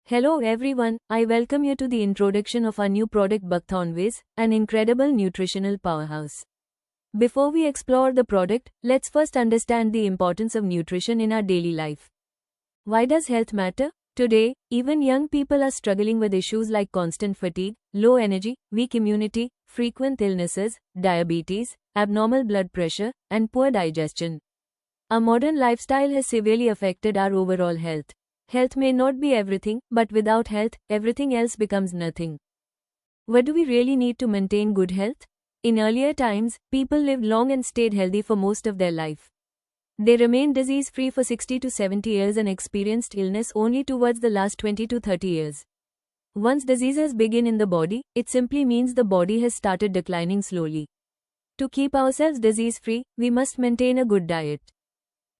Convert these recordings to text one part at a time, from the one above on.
Hello everyone, I welcome you to the introduction of our new product Buckthornways, an incredible nutritional powerhouse. Before we explore the product, let's first understand the importance of nutrition in our daily life. Why does health matter? Today, even young people are struggling with issues like constant fatigue, low energy, weak immunity, frequent illnesses, diabetes, abnormal blood pressure, and poor digestion. Our modern lifestyle has severely affected our overall health. Health may not be everything, but without health, everything else becomes nothing. What do we really need to maintain good health? In earlier times, people lived long and stayed healthy for most of their life. They remained disease-free for 60 to 70 years and experienced illness only towards the last 20 to 30 years. Once diseases begin in the body, it simply means the body has started declining slowly. To keep ourselves disease-free, we must maintain a good diet.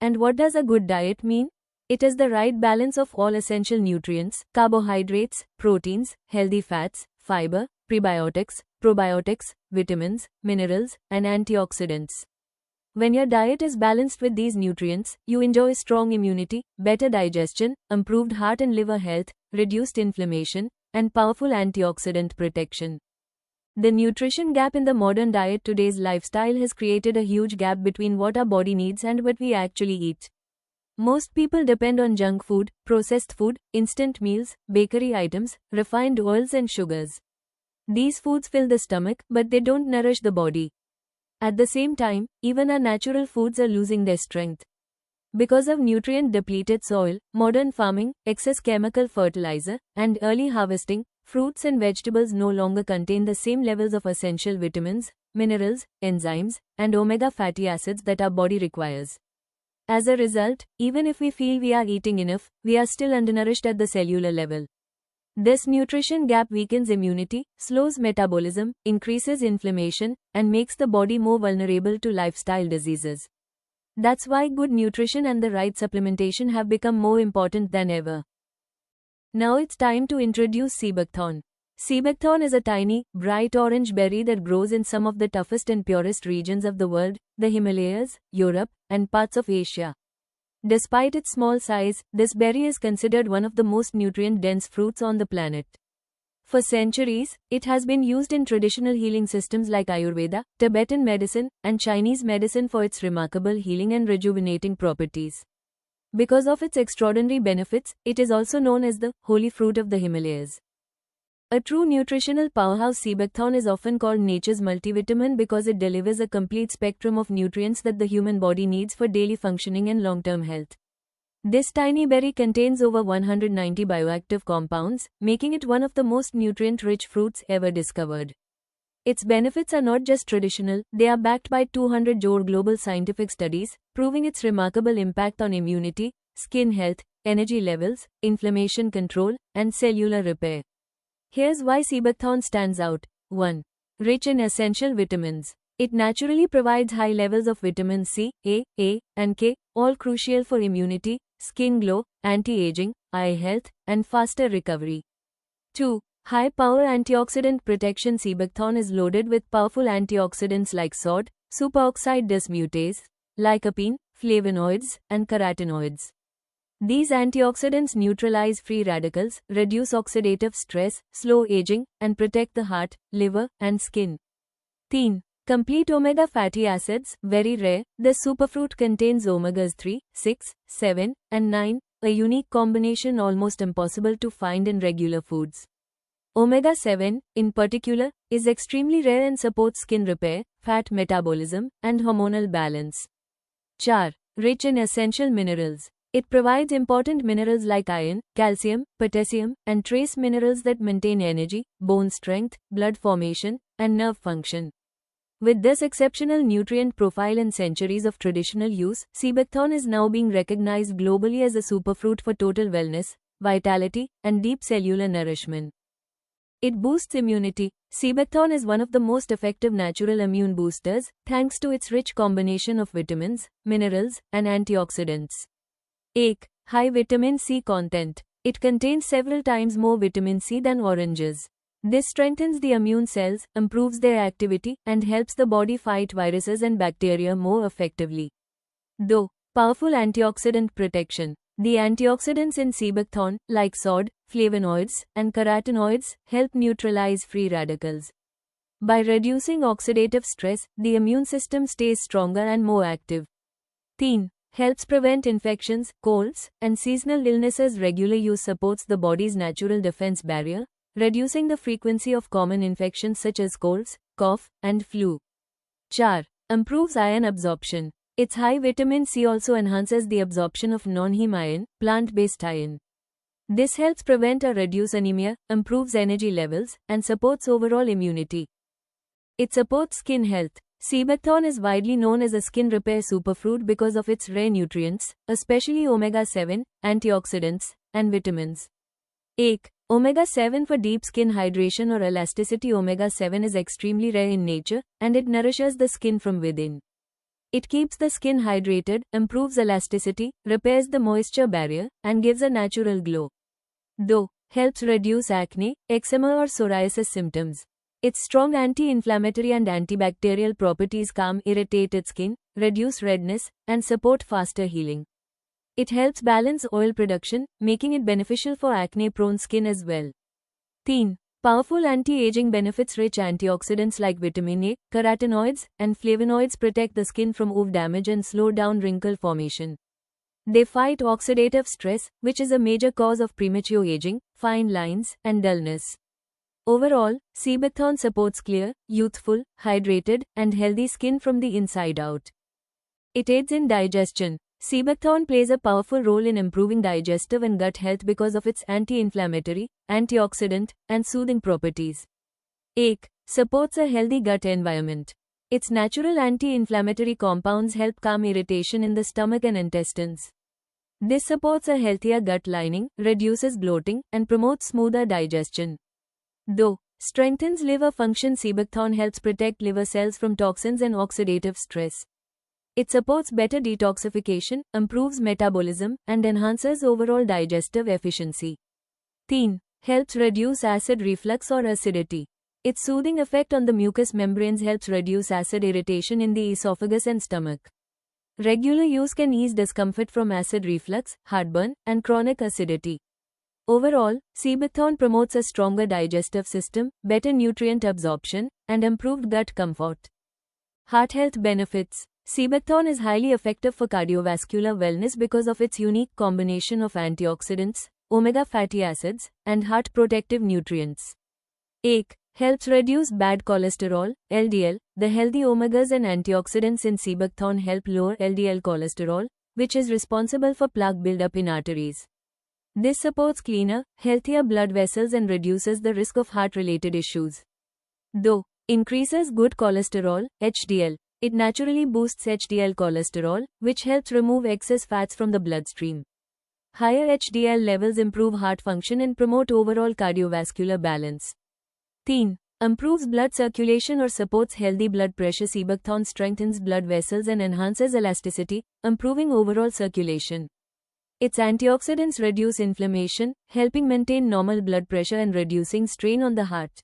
And what does a good diet mean? It is the right balance of all essential nutrients, carbohydrates, proteins, healthy fats, fiber, prebiotics, probiotics, vitamins, minerals, and antioxidants. When your diet is balanced with these nutrients, you enjoy strong immunity, better digestion, improved heart and liver health, reduced inflammation, and powerful antioxidant protection. The nutrition gap in the modern diet today's lifestyle has created a huge gap between what our body needs and what we actually eat. Most people depend on junk food, processed food, instant meals, bakery items, refined oils and sugars. These foods fill the stomach, but they don't nourish the body. At the same time, even our natural foods are losing their strength. Because of nutrient-depleted soil, modern farming, excess chemical fertilizer, and early harvesting, fruits and vegetables no longer contain the same levels of essential vitamins, minerals, enzymes, and omega fatty acids that our body requires. As a result, even if we feel we are eating enough, we are still undernourished at the cellular level. This nutrition gap weakens immunity, slows metabolism, increases inflammation, and makes the body more vulnerable to lifestyle diseases. That's why good nutrition and the right supplementation have become more important than ever. Now it's time to introduce sea buckthorn. Sea buckthorn is a tiny, bright orange berry that grows in some of the toughest and purest regions of the world, the Himalayas, Europe, and parts of Asia. Despite its small size, this berry is considered one of the most nutrient-dense fruits on the planet. For centuries, it has been used in traditional healing systems like Ayurveda, Tibetan medicine, and Chinese medicine for its remarkable healing and rejuvenating properties. Because of its extraordinary benefits, it is also known as the holy fruit of the Himalayas. A true nutritional powerhouse, sea buckthorn is often called nature's multivitamin because it delivers a complete spectrum of nutrients that the human body needs for daily functioning and long-term health. This tiny berry contains over 190 bioactive compounds, making it one of the most nutrient-rich fruits ever discovered. Its benefits are not just traditional, they are backed by 200 global scientific studies, proving its remarkable impact on immunity, skin health, energy levels, inflammation control, and cellular repair. Here's why sea buckthorn stands out. 1. Rich in essential vitamins. It naturally provides high levels of vitamin C, A, and K, all crucial for immunity, skin glow, anti-aging, eye health, and faster recovery. 2. High-power antioxidant protection. Sea buckthorn is loaded with powerful antioxidants like SOD, superoxide dismutase, lycopene, flavonoids, and carotenoids. These antioxidants neutralize free radicals, reduce oxidative stress, slow aging, and protect the heart, liver, and skin. 3. Complete omega fatty acids, very rare. This superfruit contains omegas 3, 6, 7, and 9, a unique combination almost impossible to find in regular foods. Omega 7, in particular, is extremely rare and supports skin repair, fat metabolism, and hormonal balance. 4. Rich in essential minerals. It provides important minerals like iron, calcium, potassium, and trace minerals that maintain energy, bone strength, blood formation, and nerve function. With this exceptional nutrient profile and centuries of traditional use, sea buckthorn is now being recognized globally as a superfruit for total wellness, vitality, and deep cellular nourishment. It boosts immunity. Sea buckthorn is one of the most effective natural immune boosters, thanks to its rich combination of vitamins, minerals, and antioxidants. 8. High vitamin C content. It contains several times more vitamin C than oranges. This strengthens the immune cells, improves their activity, and helps the body fight viruses and bacteria more effectively. Though, powerful antioxidant protection. The antioxidants in sea buckthorn, like SOD, flavonoids, and carotenoids, help neutralize free radicals. By reducing oxidative stress, the immune system stays stronger and more active. 13. Helps prevent infections, colds, and seasonal illnesses. Regular use supports the body's natural defense barrier, reducing the frequency of common infections such as colds, cough, and flu. 4. Improves iron absorption. Its high vitamin C also enhances the absorption of non-heme iron, plant-based iron. This helps prevent or reduce anemia, improves energy levels, and supports overall immunity. It supports skin health. Sea buckthorn is widely known as a skin repair superfruit because of its rare nutrients, especially omega-7, antioxidants, and vitamins. 8. Omega-7 for deep skin hydration or elasticity. Omega-7 is extremely rare in nature, and it nourishes the skin from within. It keeps the skin hydrated, improves elasticity, repairs the moisture barrier, and gives a natural glow. Though, helps reduce acne, eczema or psoriasis symptoms. Its strong anti-inflammatory and antibacterial properties calm irritated skin, reduce redness, and support faster healing. It helps balance oil production, making it beneficial for acne-prone skin as well. 13. Powerful anti-aging benefits. Rich antioxidants like vitamin A, carotenoids, and flavonoids protect the skin from UV damage and slow down wrinkle formation. They fight oxidative stress, which is a major cause of premature aging, fine lines, and dullness. Overall, sea buckthorn supports clear, youthful, hydrated, and healthy skin from the inside out. It aids in digestion. Sea buckthorn plays a powerful role in improving digestive and gut health because of its anti-inflammatory, antioxidant, and soothing properties. 8. Supports a healthy gut environment. Its natural anti-inflammatory compounds help calm irritation in the stomach and intestines. This supports a healthier gut lining, reduces bloating, and promotes smoother digestion. Though, strengthens liver function. Sea buckthorn helps protect liver cells from toxins and oxidative stress. It supports better detoxification, improves metabolism, and enhances overall digestive efficiency. 13. Helps reduce acid reflux or acidity. Its soothing effect on the mucous membranes helps reduce acid irritation in the esophagus and stomach. Regular use can ease discomfort from acid reflux, heartburn, and chronic acidity. Overall, sea buckthorn promotes a stronger digestive system, better nutrient absorption, and improved gut comfort. Heart health benefits. Sea buckthorn is highly effective for cardiovascular wellness because of its unique combination of antioxidants, omega fatty acids, and heart protective nutrients. 8. Helps reduce bad cholesterol, LDL. The healthy omegas and antioxidants in sea buckthorn help lower LDL cholesterol, which is responsible for plaque buildup in arteries. This supports cleaner, healthier blood vessels and reduces the risk of heart-related issues. Though, increases good cholesterol, HDL. It naturally boosts HDL cholesterol, which helps remove excess fats from the bloodstream. Higher HDL levels improve heart function and promote overall cardiovascular balance. 13. Improves blood circulation or supports healthy blood pressure. Sea buckthorn strengthens blood vessels and enhances elasticity, improving overall circulation. Its antioxidants reduce inflammation, helping maintain normal blood pressure and reducing strain on the heart.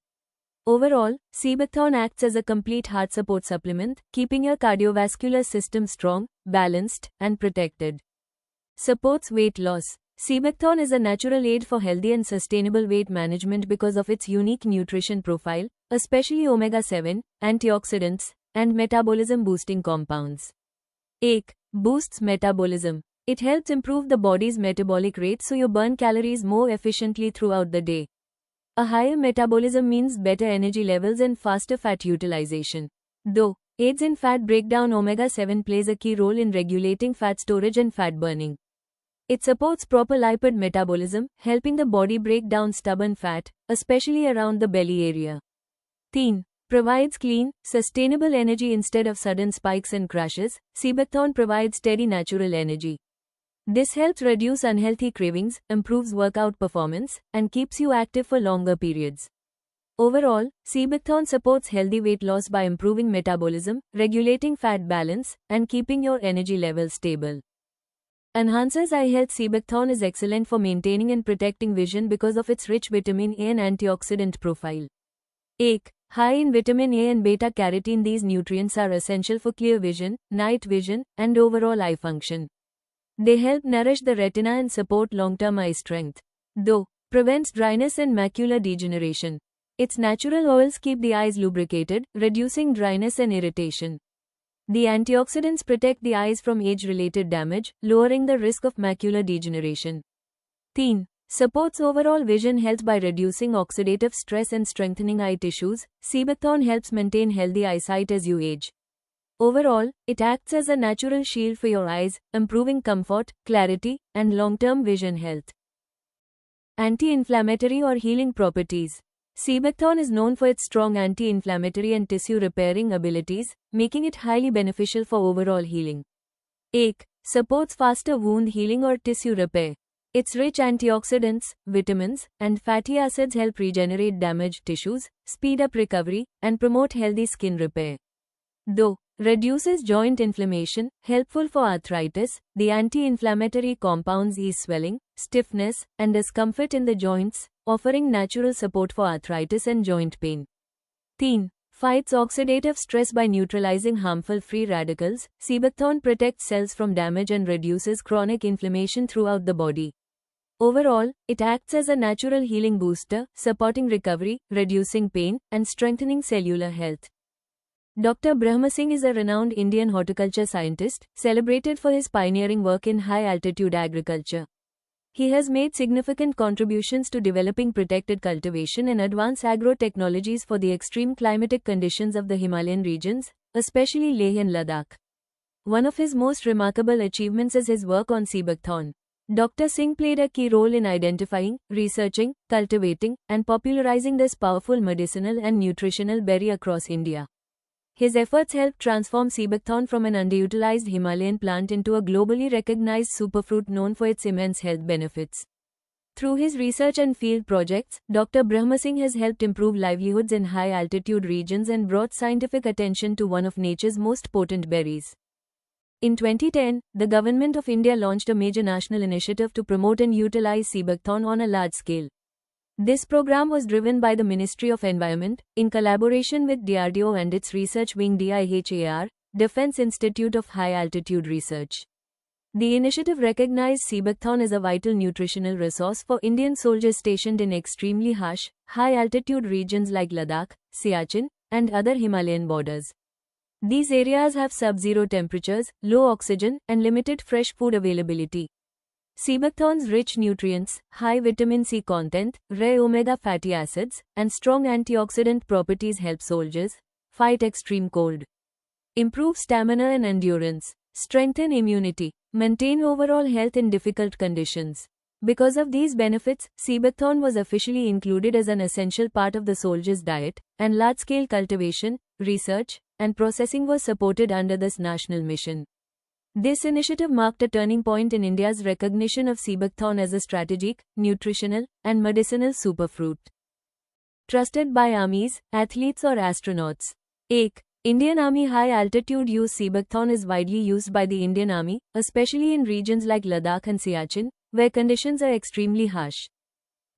Overall, sea buckthorn acts as a complete heart support supplement, keeping your cardiovascular system strong, balanced, and protected. Supports weight loss. Sea buckthorn is a natural aid for healthy and sustainable weight management because of its unique nutrition profile, especially omega-7, antioxidants, and metabolism-boosting compounds. 8. Boosts metabolism. It helps improve the body's metabolic rate so you burn calories more efficiently throughout the day. A higher metabolism means better energy levels and faster fat utilization. Though, aids in fat breakdown. Omega-7 plays a key role in regulating fat storage and fat burning. It supports proper lipid metabolism, helping the body break down stubborn fat, especially around the belly area. 13. Provides clean, sustainable energy instead of sudden spikes and crashes. Sea buckthorn provides steady natural energy. This helps reduce unhealthy cravings, improves workout performance, and keeps you active for longer periods. Overall, sea buckthorn supports healthy weight loss by improving metabolism, regulating fat balance, and keeping your energy levels stable. Enhances eye health. Sea buckthorn is excellent for maintaining and protecting vision because of its rich vitamin A and antioxidant profile. 8. High in vitamin A and beta-carotene. These nutrients are essential for clear vision, night vision, and overall eye function. They help nourish the retina and support long-term eye strength. Though, prevents dryness and macular degeneration. Its natural oils keep the eyes lubricated, reducing dryness and irritation. The antioxidants protect the eyes from age-related damage, lowering the risk of macular degeneration. 3. Supports overall vision health by reducing oxidative stress and strengthening eye tissues. Seabuckthorn helps maintain healthy eyesight as you age. Overall, it acts as a natural shield for your eyes, improving comfort, clarity, and long-term vision health. Anti-inflammatory or healing properties. Seabuckthorn is known for its strong anti-inflammatory and tissue-repairing abilities, making it highly beneficial for overall healing. 8. Supports faster wound healing or tissue repair. Its rich antioxidants, vitamins, and fatty acids help regenerate damaged tissues, speed up recovery, and promote healthy skin repair. Though, reduces joint inflammation, helpful for arthritis, the anti-inflammatory compounds ease swelling, stiffness, and discomfort in the joints, offering natural support for arthritis and joint pain. 3. Fights oxidative stress by neutralizing harmful free radicals. Seabuckthorn protects cells from damage and reduces chronic inflammation throughout the body. Overall, it acts as a natural healing booster, supporting recovery, reducing pain, and strengthening cellular health. Dr. Brahma Singh is a renowned Indian horticulture scientist, celebrated for his pioneering work in high-altitude agriculture. He has made significant contributions to developing protected cultivation and advanced agro-technologies for the extreme climatic conditions of the Himalayan regions, especially Leh and Ladakh. One of his most remarkable achievements is his work on Seabuckthorn. Dr. Singh played a key role in identifying, researching, cultivating, and popularizing this powerful medicinal and nutritional berry across India. His efforts helped transform Seabuckthorn from an underutilized Himalayan plant into a globally recognized superfruit known for its immense health benefits. Through his research and field projects, Dr. Brahma Singh has helped improve livelihoods in high-altitude regions and brought scientific attention to one of nature's most potent berries. In 2010, the Government of India launched a major national initiative to promote and utilize Seabuckthorn on a large scale. This program was driven by the Ministry of Environment, in collaboration with DRDO and its research wing DIHAR, Defence Institute of High Altitude Research. The initiative recognized Seabuckthorn as a vital nutritional resource for Indian soldiers stationed in extremely harsh, high-altitude regions like Ladakh, Siachen, and other Himalayan borders. These areas have sub-zero temperatures, low oxygen, and limited fresh food availability. Seabuckthorn's rich nutrients, high vitamin C content, rare omega fatty acids, and strong antioxidant properties help soldiers fight extreme cold, improve stamina and endurance, strengthen immunity, maintain overall health in difficult conditions. Because of these benefits, Seabuckthorn was officially included as an essential part of the soldier's diet, and large-scale cultivation, research, and processing was supported under this national mission. This initiative marked a turning point in India's recognition of Seabuckthorn as a strategic, nutritional, and medicinal superfruit. Trusted by armies, athletes or astronauts. 8. Indian Army high-altitude use. Seabuckthorn is widely used by the Indian Army, especially in regions like Ladakh and Siachen, where conditions are extremely harsh.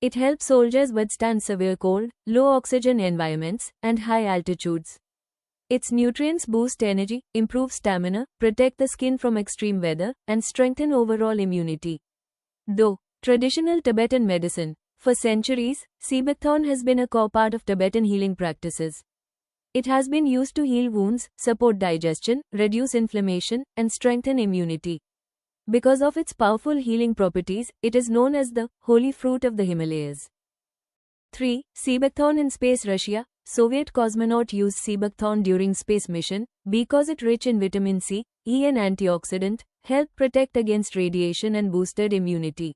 It helps soldiers withstand severe cold, low oxygen environments, and high altitudes. Its nutrients boost energy, improve stamina, protect the skin from extreme weather, and strengthen overall immunity. Though traditional Tibetan medicine, for centuries, Seabuckthorn has been a core part of Tibetan healing practices. It has been used to heal wounds, support digestion, reduce inflammation, and strengthen immunity. Because of its powerful healing properties, it is known as the holy fruit of the Himalayas. 3. Seabuckthorn in space. Russia, Soviet cosmonaut used Seabuckthorn during space mission because it rich in vitamin C, E and antioxidant, helped protect against radiation and boosted immunity.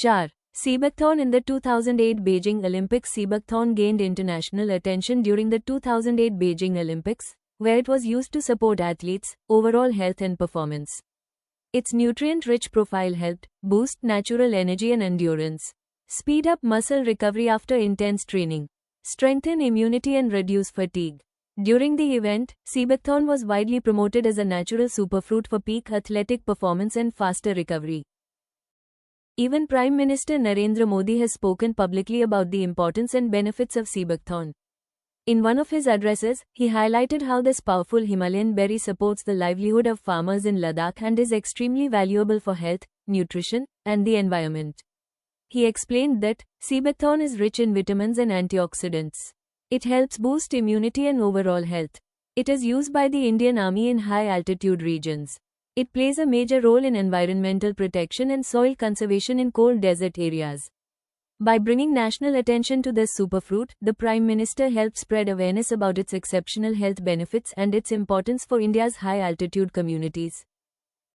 4. Seabuckthorn in the 2008 Beijing Olympics. Seabuckthorn gained international attention during the 2008 Beijing Olympics, where it was used to support athletes' overall health and performance. Its nutrient-rich profile helped boost natural energy and endurance, speed up muscle recovery after intense training, strengthen immunity and reduce fatigue. During the event, Seabuckthorn was widely promoted as a natural superfruit for peak athletic performance and faster recovery. Even Prime Minister Narendra Modi has spoken publicly about the importance and benefits of Seabuckthorn. In one of his addresses, he highlighted how this powerful Himalayan berry supports the livelihood of farmers in Ladakh and is extremely valuable for health, nutrition, and the environment. He explained that sea buckthorn is rich in vitamins and antioxidants. It helps boost immunity and overall health. It is used by the Indian Army in high-altitude regions. It plays a major role in environmental protection and soil conservation in cold desert areas. By bringing national attention to this superfruit, the Prime Minister helped spread awareness about its exceptional health benefits and its importance for India's high-altitude communities.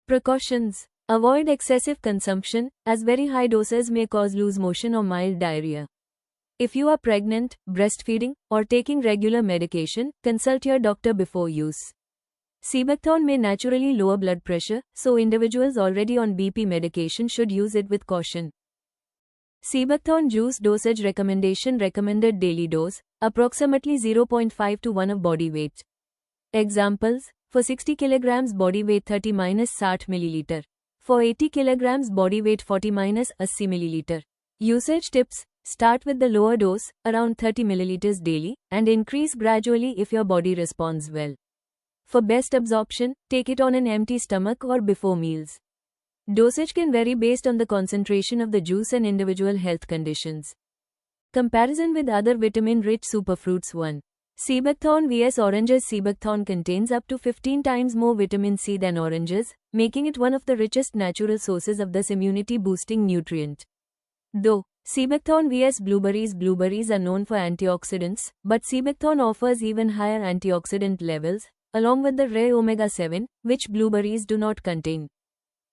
Precautions: avoid excessive consumption, as very high doses may cause loose motion or mild diarrhea. If you are pregnant, breastfeeding, or taking regular medication, consult your doctor before use. Sea buckthorn may naturally lower blood pressure, so individuals already on BP medication should use it with caution. Sea buckthorn juice dosage recommendation: recommended daily dose, approximately 0.5 to 1 of body weight. Examples: for 60 kg body weight 30-60 ml. For 80 kg body weight 40-80 ml. Usage tips: start with the lower dose, around 30 ml daily, and increase gradually if your body responds well. For best absorption, take it on an empty stomach or before meals. Dosage can vary based on the concentration of the juice and individual health conditions. Comparison with other vitamin-rich superfruits: 1. Sea buckthorn vs oranges. Sea buckthorn contains up to 15 times more vitamin C than oranges, making it one of the richest natural sources of this immunity-boosting nutrient. Though sea buckthorn vs blueberries. Blueberries are known for antioxidants, but sea buckthorn offers even higher antioxidant levels, along with the rare omega-7, which blueberries do not contain.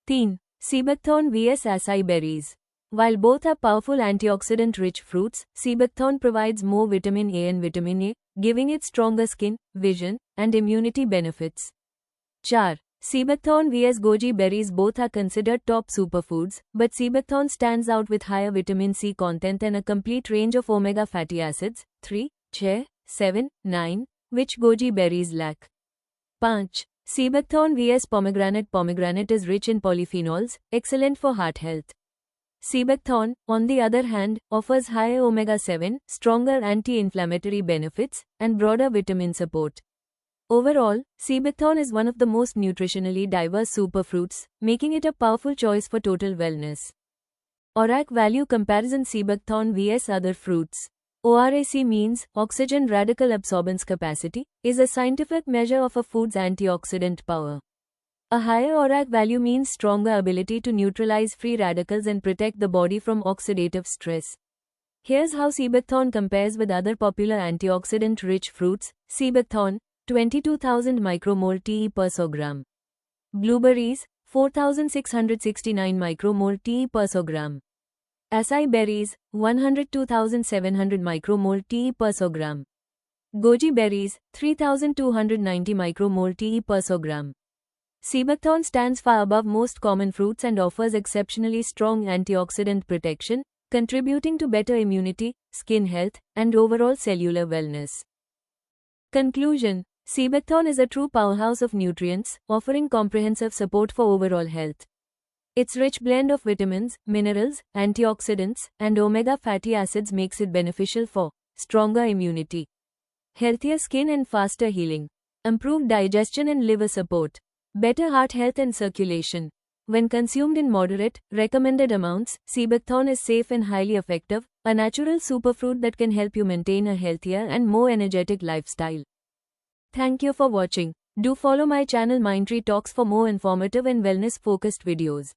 3. Sea buckthorn vs acai berries. While both are powerful antioxidant-rich fruits, sea buckthorn provides more vitamin A and vitamin A, giving it stronger skin, vision, and immunity benefits. 4. Sea buckthorn vs goji berries. Both are considered top superfoods, but sea buckthorn stands out with higher vitamin C content and a complete range of omega fatty acids, 3, 6, 7, 9, which goji berries lack. 5. Sea buckthorn vs pomegranate. Pomegranate is rich in polyphenols, excellent for heart health. Sea buckthorn, on the other hand, offers higher omega-7, stronger anti-inflammatory benefits, and broader vitamin support. Overall, sea buckthorn is one of the most nutritionally diverse superfruits, making it a powerful choice for total wellness. ORAC value comparison: sea buckthorn vs other fruits. ORAC means oxygen radical absorbance capacity, is a scientific measure of a food's antioxidant power. A higher ORAC value means stronger ability to neutralize free radicals and protect the body from oxidative stress. Here's how sea buckthorn compares with other popular antioxidant-rich fruits. Sea buckthorn, 22,000 micromole TE per 100 gram. Blueberries, 4,669 micromole TE per 100 gram. Acai berries, 102,700 micromole TE per 100 gram. Goji berries, 3,290 micromole TE per 100 gram. Sea buckthorn stands far above most common fruits and offers exceptionally strong antioxidant protection, contributing to better immunity, skin health, and overall cellular wellness. Conclusion: sea buckthorn is a true powerhouse of nutrients, offering comprehensive support for overall health. Its rich blend of vitamins, minerals, antioxidants, and omega fatty acids makes it beneficial for stronger immunity, healthier skin and faster healing, improved digestion and liver support, better heart health and circulation. When consumed in moderate, recommended amounts, sea buckthorn is safe and highly effective, a natural superfruit that can help you maintain a healthier and more energetic lifestyle. Thank you for watching. Do follow my channel Mindtree Talks for more informative and wellness-focused videos.